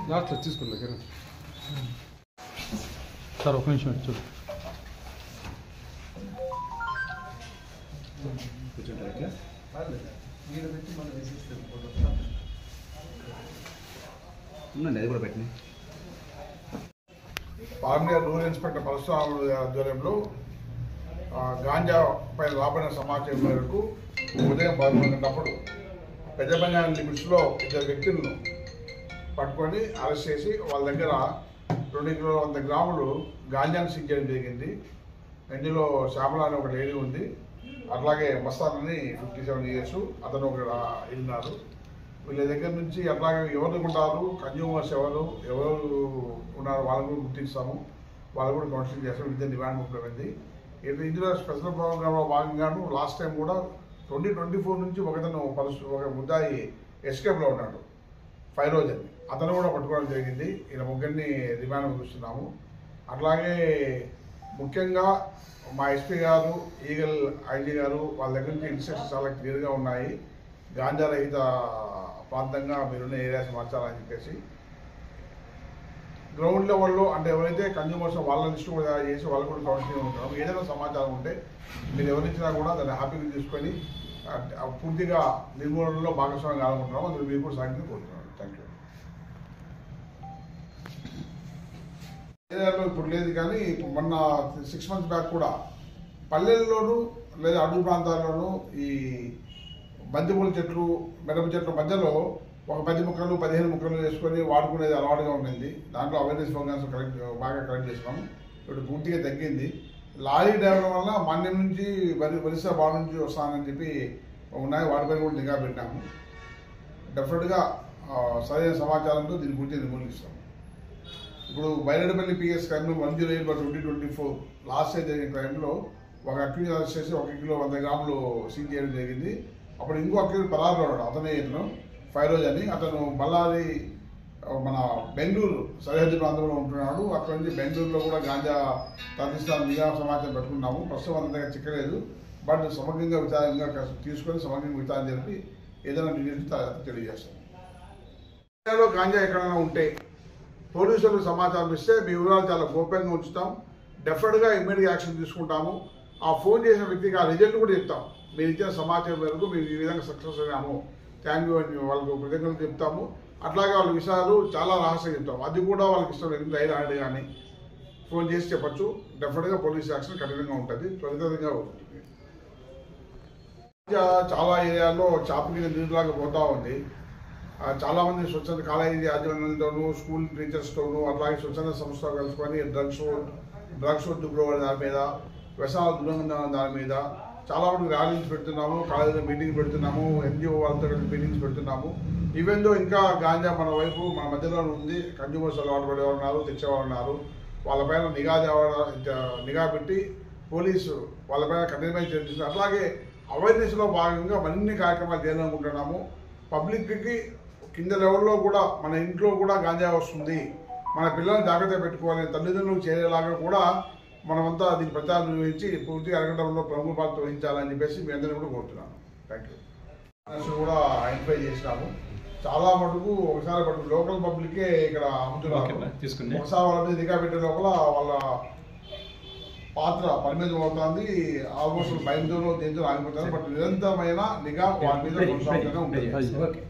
Last తీసుకోండి sir ఒక నిమిషం చూడు అది కూడా పెట్టినాయి. పార్మియర్ రూరల్ ఇన్స్పెక్టర్ పరశురాముల ఆధ్వర్యంలో గాంజా పైన రాబడిన సమాచారం మేరకు ఉదయం 11 గంటలప్పుడు పెద్దబంజారం లిమిట్స్లో 2 వ్యక్తులను పట్టుకొని అరెస్ట్ చేసి వాళ్ళ దగ్గర 2 కిలోల 100 గ్రాములు గాంజాను సీజ్ చేయడం జరిగింది. ఇందులో శ్యామల అనే ఒక లేడీ ఉంది, అట్లాగే మస్తాన్ అని 57 years అతను ఒక వెళ్ళినారు. వీళ్ళ దగ్గర నుంచి అట్లాగే ఎవరు ఉంటారు, కన్జ్యూమర్స్ ఎవరు ఉన్నారు వాళ్ళని కూడా గుర్తిస్తాము, వాళ్ళు కూడా కౌన్సిలింగ్ చేస్తాం. విద్య డిమాండ్ ముఖ్యమైంది. ఇందులో స్పెషల్ ప్రోగ్రామ్లో భాగంగాను లాస్ట్ టైం కూడా 2024 నుంచి ఒక ముద్దాయి ఎస్కేప్లో ఉన్నాడు, ఫైరోజ్ అని, అతను కూడా పట్టుకోవడం జరిగింది. ఇలా ముగ్గురిని రిమాండ్ చూస్తున్నాము. అట్లాగే ముఖ్యంగా మా ఎస్పీ గారు, ఈగల్ ఐజీ గారు వాళ్ళ దగ్గర నుంచి ఇన్స్ట్రక్షన్స్ చాలా క్లియర్గా ఉన్నాయి. గాంజా రహిత ప్రాంతంగా మీరున్న ఏరియా సమాచారం చెప్పేసి గ్రౌండ్ లెవెల్లో అంటే ఎవరైతే కన్జ్యూమర్స్ వాళ్ళ లిస్టు కూడా చేసి వాళ్ళు కూడా కౌన్సిలింగ్ ఉంటారు. ఏదైనా సమాచారం ఉంటే మీరు ఎవరిచ్చినా కూడా దాన్ని హ్యాపీగా తీసుకొని పూర్తిగా నిర్మూలనలో భాగస్వామ్యం కావాలనుకుంటున్నాము. అందులో మీరు కూడా సాగించి కోరుతున్నాను. Thank you. ఏరియాలో ఇప్పుడు లేదు, కానీ మొన్న 6 months బ్యాక్ కూడా పల్లెల్లోనూ లేదా అడవి ప్రాంతాల్లోనూ ఈ బంతిపూల చెట్లు, మిరప చెట్ల మధ్యలో ఒక 10 ముక్కలు 15 ముక్కలు వేసుకొని వాడుకునేది అలవాటుగా ఉండింది. దాంట్లో అవేర్నెస్ ప్రోగ్రామ్స్ బాగా కలెక్ట్ చేసినాము. ఇప్పుడు పూర్తిగా తగ్గింది. లారీ డ్రైవర్ వల్ల మన్యం నుంచి ఒరిస్సా బార్డర్ నుంచి వస్తానని చెప్పి ఉన్నాయి, వాటిపై కూడా నిఘా పెట్టాము. డెఫినెట్గా సరైన సమాచారంతో దీని గురించి నిర్మూలిస్తాము. ఇప్పుడు Baireddipalli PS crime 108/2024 last year జరిగిన క్రైమ్లో ఒక అక్యూజ్ అరెస్ట్ చేసి 1 కిలో 100 గ్రాములు సీజ్ చేయడం జరిగింది. అప్పుడు ఇంకో అక్యూజ్ పరారులో ఉన్నాడు, అతనే ఇతను ఫైరోజ్ అని. అతను బళ్ళారి మన బెంగళూరు సరిహద్దు ప్రాంతంలో ఉంటున్నాడు. అక్కడ నుంచి బెంగళూరులో కూడా గాంజా తరలిస్తాను నిఘా సమాచారం పెట్టుకున్నాము. ప్రస్తుతం అంతగా చిక్కలేదు, బట్ సమగ్రంగా విచారంగా తీసుకొని సమగ్రంగా విచారణ జరిపి ఏదైనా డీటెయిల్స్ తెలియజేస్తాం. ఇండియాలో గాంజా ఎక్కడైనా ఉంటే పోలీసులకు సమాచారం ఇస్తే మీ వివరాలు చాలా గోప్యంగా ఉంచుతాం. డెఫినెట్గా ఇమ్మీడియట్ యాక్షన్ తీసుకుంటాము. ఆ ఫోన్ చేసిన వ్యక్తికి ఆ రిజల్ట్ కూడా చెప్తాం. మీరు ఇచ్చిన సమాచారం మేరకు మేము ఈ విధంగా సక్సెస్ అయ్యాము, థ్యాంక్ యూ అని వాళ్ళకు కృతజ్ఞతలు చెప్తాము. అట్లాగే వాళ్ళ విషయాలు చాలా రహస్యంగా చెప్తాము. అది కూడా వాళ్ళకి ఇష్టం లేదు, రైలు ఆడి కానీ ఫోన్ చేసి చెప్పచ్చు. డెఫినెట్గా పోలీస్ యాక్షన్ కఠినంగా ఉంటుంది, త్వరితంగా ఉంటుంది. చాలా ఏరియాల్లో చాప కింద నీరులాగా పోతూ ఉంది. చాలామంది స్వచ్ఛంద కాలేజీ యాజమాన్యంతోనూ, స్కూల్ టీచర్స్తోనూ, అట్లాగే స్వచ్ఛంద సంస్థలు కలుసుకొని డ్రగ్స్ వద్దు దాని మీద, వ్యసనాల దూరంగా దాని మీద చాలా వరకు ర్యాలీస్ పెడుతున్నాము, కాలేజీలో మీటింగ్ పెడుతున్నాము, ఎన్జిఓ వాళ్ళతో కలిసి మీటింగ్స్ పెడుతున్నాము. ఈవెందో ఇంకా గాంజా మన వైపు మన మధ్యలో ఉంది. కన్జ్యూమర్స్ అలవాటు పడేవాళ్ళు ఉన్నారు, తెచ్చేవాళ్ళు ఉన్నారు. వాళ్ళపైన నిఘా పెట్టి పోలీసు వాళ్ళపైన కఠినమైన చర్యలు. అట్లాగే అవేర్నెస్లో భాగంగా మరిన్ని కార్యక్రమాలు చేయాలనుకుంటున్నాము. పబ్లిక్కి కింద లెవెల్లో కూడా మన ఇంట్లో కూడా గాంజా వస్తుంది, మన పిల్లల్ని జాగ్రత్త పెట్టుకోవాలని తల్లిదండ్రులకు చేరేలాగా కూడా మనమంతా దీని ప్రచారం నిర్వహించి పూర్తిగా అరగడంలో ప్రముఖ పాత్ర వహించాలని చెప్పేసి మీ అందరినీ కూడా కోరుతున్నాను. Thank you. కూడా ఐడెంటిఫై చేసినాము. చాలా మటుకు ఒకసారి లోకల్ పబ్లికే ఇక్కడ అమ్ముతున్నారు. ఒకసారి వాళ్ళ మీద నిఘా పెట్టే లోపల వాళ్ళ పాత్ర పరిమితం అవుతుంది. ఆల్మోస్ట్ భయంతోనో దేంతో ఆగిపోతారు. బట్ నిరంతరమైన నిఘా వాళ్ళ మీద కొనసాగుతూనే ఉంటుంది.